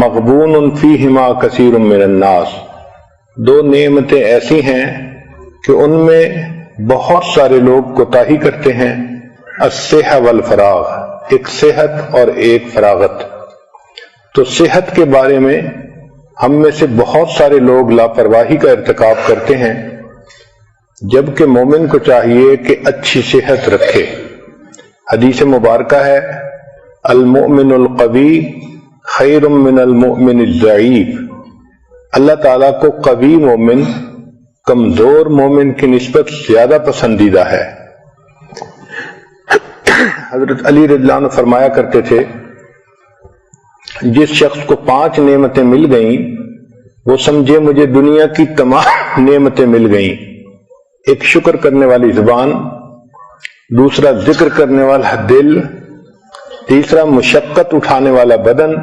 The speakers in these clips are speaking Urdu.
مغبون فیہما کثیر من الناس، دو نعمتیں ایسی ہیں کہ ان میں بہت سارے لوگ کوتاہی کرتے ہیں، الصحہ والفراغ، ایک صحت اور ایک فراغت۔ تو صحت کے بارے میں ہم میں سے بہت سارے لوگ لاپرواہی کا ارتکاب کرتے ہیں، جبکہ مومن کو چاہیے کہ اچھی صحت رکھے۔ حدیث مبارکہ ہے، المؤمن القوی خیر من المؤمن الضعیف، اللہ تعالیٰ کو قوی مومن کمزور مومن کی نسبت زیادہ پسندیدہ ہے۔ حضرت علی رضی اللہ عنہ فرمایا کرتے تھے، جس شخص کو 5 نعمتیں مل گئیں وہ سمجھے مجھے دنیا کی تمام نعمتیں مل گئیں۔ ایک شکر کرنے والی زبان، دوسرا ذکر کرنے والا دل، تیسرا مشقت اٹھانے والا بدن،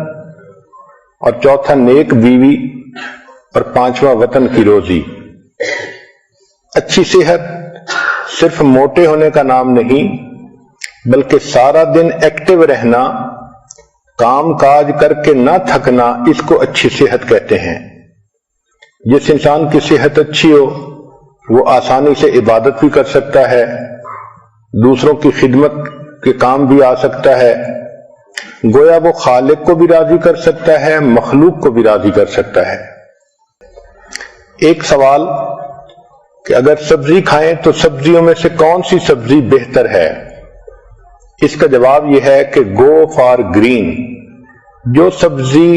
اور چوتھا نیک بیوی، اور 5واں وطن کی روزی۔ اچھی صحت صرف موٹے ہونے کا نام نہیں، بلکہ سارا دن ایکٹیو رہنا، کام کاج کر کے نہ تھکنا، اس کو اچھی صحت کہتے ہیں۔ جس انسان کی صحت اچھی ہو وہ آسانی سے عبادت بھی کر سکتا ہے، دوسروں کی خدمت کے کام بھی آ سکتا ہے، گویا وہ خالق کو بھی راضی کر سکتا ہے، مخلوق کو بھی راضی کر سکتا ہے۔ ایک سوال کہ اگر سبزی کھائیں تو سبزیوں میں سے کون سی سبزی بہتر ہے؟ اس کا جواب یہ ہے کہ گو فار گرین۔ جو سبزی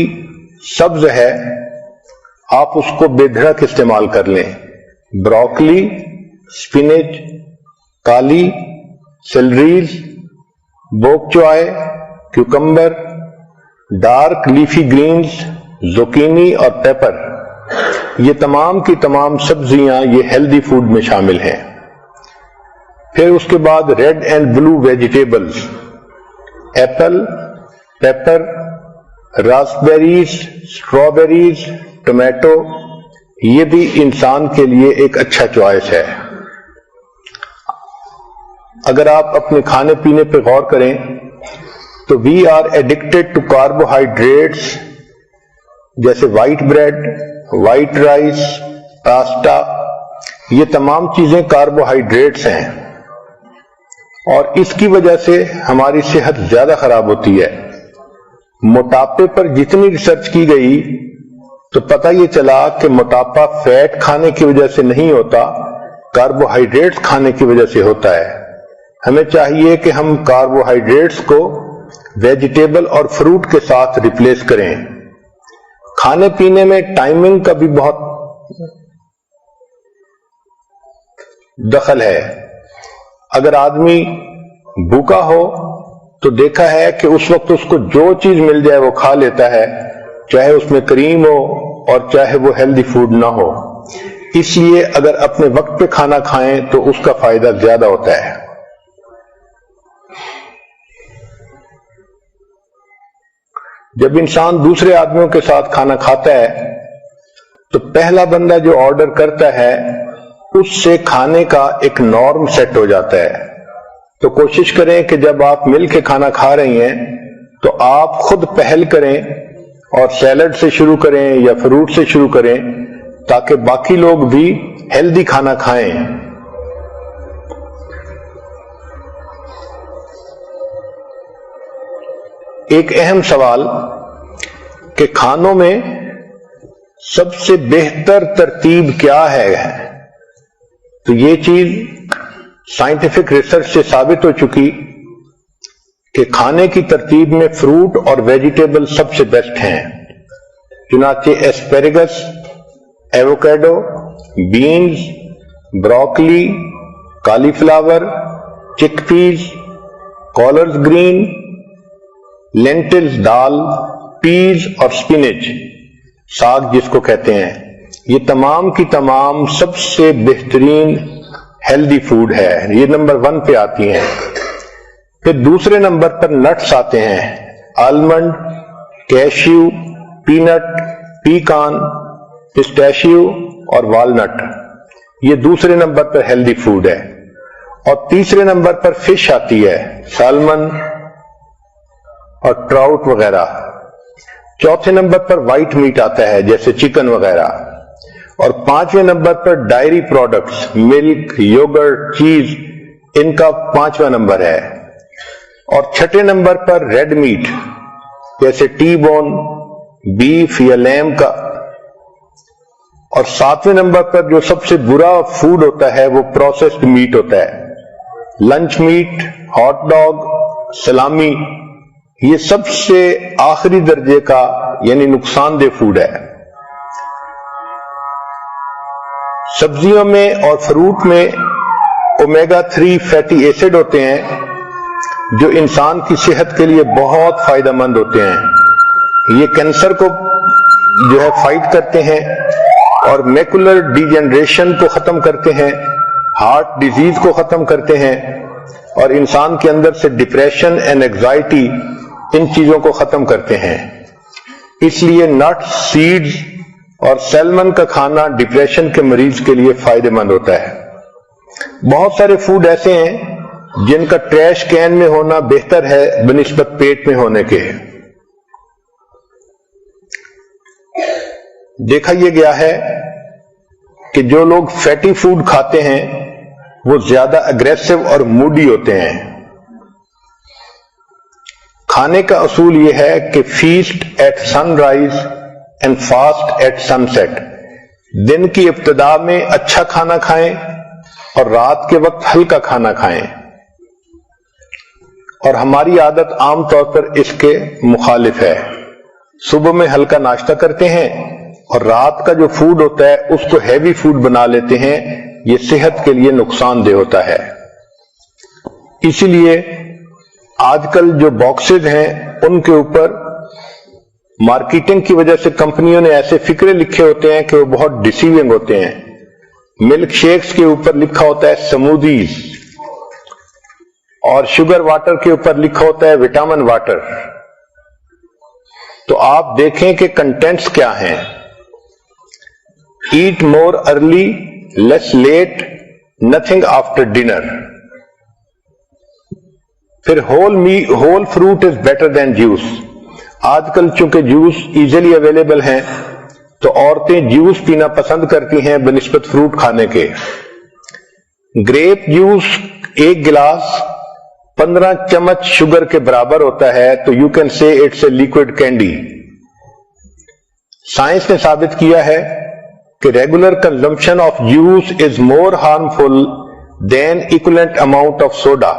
سبز ہے آپ اس کو بے دھڑک استعمال کر لیں۔ بروکلی، سپینچ، کالی، سیلریز، بوک چوائے، کیوکمبر، ڈارک لیفی گرینز، زوکینی اور پیپر، یہ تمام کی تمام سبزیاں یہ ہیلدی فوڈ میں شامل ہیں۔ پھر اس کے بعد red and blue vegetables, apple, pepper, raspberries, strawberries, tomato, یہ بھی انسان کے لیے ایک اچھا چوائس ہے۔ اگر آپ اپنے کھانے پینے پہ غور کریں تو we are addicted to carbohydrates, جیسے white bread, white rice, pasta, یہ تمام چیزیں کاربوہائیڈریٹس ہیں، اور اس کی وجہ سے ہماری صحت زیادہ خراب ہوتی ہے۔ موٹاپے پر جتنی ریسرچ کی گئی تو پتہ یہ چلا کہ موٹاپا فیٹ کھانے کی وجہ سے نہیں ہوتا، کاربوہائیڈریٹس کھانے کی وجہ سے ہوتا ہے۔ ہمیں چاہیے کہ ہم کاربوہائیڈریٹس کو ویجیٹیبل اور فروٹ کے ساتھ ریپلیس کریں۔ کھانے پینے میں ٹائمنگ کا بھی بہت دخل ہے۔ اگر آدمی بھوکا ہو تو دیکھا ہے کہ اس وقت اس کو جو چیز مل جائے وہ کھا لیتا ہے، چاہے اس میں کریم ہو اور چاہے وہ ہیلدی فوڈ نہ ہو۔ اس لیے اگر اپنے وقت پہ کھانا کھائیں تو اس کا فائدہ زیادہ ہوتا ہے۔ جب انسان دوسرے آدمیوں کے ساتھ کھانا کھاتا ہے تو پہلا بندہ جو آرڈر کرتا ہے اس سے کھانے کا ایک نارم سیٹ ہو جاتا ہے۔ تو کوشش کریں کہ جب آپ مل کے کھانا کھا رہی ہیں تو آپ خود پہل کریں اور سیلڈ سے شروع کریں یا فروٹ سے شروع کریں تاکہ باقی لوگ بھی ہیلدی کھانا کھائیں۔ ایک اہم سوال کہ کھانوں میں سب سے بہتر ترتیب کیا ہے، تو یہ چیز سائنٹیفک ریسرچ سے ثابت ہو چکی کہ کھانے کی ترتیب میں فروٹ اور ویجیٹیبل سب سے بیسٹ ہیں۔ چنانچہ ایسپیرگس، ایووکیڈو، بینز، بروکلی، کالی فلاور، چک پیز، کالرز گرین، لینٹلز دال، پیز اور سپینچ ساگ جس کو کہتے ہیں، یہ تمام کی تمام سب سے بہترین ہیلدی فوڈ ہے، یہ نمبر 1 پہ آتی ہیں۔ پھر دوسرے نمبر پر نٹس آتے ہیں، آلمنڈ، کیشیو، پینٹ، پیکان، پسٹیشیو اور والنٹ، یہ دوسرے نمبر پر ہیلدی فوڈ ہے۔ اور تیسرے نمبر پر فش آتی ہے، سالمن اور ٹراؤٹ وغیرہ۔ چوتھے نمبر پر وائٹ میٹ آتا ہے جیسے چکن وغیرہ، اور پانچویں نمبر پر ڈائری پروڈکٹس، ملک، یوگرٹ، چیز، ان کا 5واں نمبر ہے، اور چھٹے نمبر پر ریڈ میٹ جیسے ٹی بون، بیف یا لیم کا، اور 7ویں نمبر پر جو سب سے برا فوڈ ہوتا ہے وہ پروسیسڈ میٹ ہوتا ہے، لنچ میٹ، ہاٹ ڈاگ، سلامی، یہ سب سے آخری درجے کا یعنی نقصان دہ فوڈ ہے۔ سبزیوں میں اور فروٹ میں اومیگا 3 فیٹی ایسڈ ہوتے ہیں جو انسان کی صحت کے لیے بہت فائدہ مند ہوتے ہیں۔ یہ کینسر کو جو ہے فائٹ کرتے ہیں اور میکولر ڈی جنریشن کو ختم کرتے ہیں، ہارٹ ڈیزیز کو ختم کرتے ہیں، اور انسان کے اندر سے ڈپریشن اینڈ اینگزائٹی، ان چیزوں کو ختم کرتے ہیں۔ اس لیے نٹس، سیڈز اور سیلمن کا کھانا ڈپریشن کے مریض کے لیے فائدہ مند ہوتا ہے۔ بہت سارے فوڈ ایسے ہیں جن کا ٹریش کین میں ہونا بہتر ہے بنسبت پیٹ میں ہونے کے۔ دیکھا یہ گیا ہے کہ جو لوگ فیٹی فوڈ کھاتے ہیں وہ زیادہ اگریسو اور موڈی ہوتے ہیں۔ کھانے کا اصول یہ ہے کہ feast at sunrise and fast at sunset, دن کی ابتدا میں اچھا کھانا کھائیں اور رات کے وقت ہلکا کھانا کھائیں، اور ہماری عادت عام طور پر اس کے مخالف ہے۔ صبح میں ہلکا ناشتہ کرتے ہیں اور رات کا جو فوڈ ہوتا ہے اس کو ہیوی فوڈ بنا لیتے ہیں، یہ صحت کے لیے نقصان دہ ہوتا ہے۔ اسی لیے آج کل جو باکسز ہیں ان کے اوپر مارکیٹنگ کی وجہ سے کمپنیوں نے ایسے فکرے لکھے ہوتے ہیں کہ وہ بہت ڈیسیونگ ہوتے ہیں۔ ملک شیکس کے اوپر لکھا ہوتا ہے سمودیز، اور شوگر واٹر کے اوپر لکھا ہوتا ہے وٹامن واٹر۔ تو آپ دیکھیں کہ کنٹینٹس کیا ہیں۔ Eat more early, less late, nothing after dinner. پھر whole fruit is better than juice. آج کل چونکہ جوس ایزیلی اویلیبل ہیں تو عورتیں جوس پینا پسند کرتی ہیں بنسبت فروٹ کھانے کے۔ گریپ جوس 1 گلاس 15 چمچ شوگر کے برابر ہوتا ہے، تو you can say it's a liquid candy. Science نے ثابت کیا ہے کہ regular consumption of juice is more harmful than equivalent amount of soda.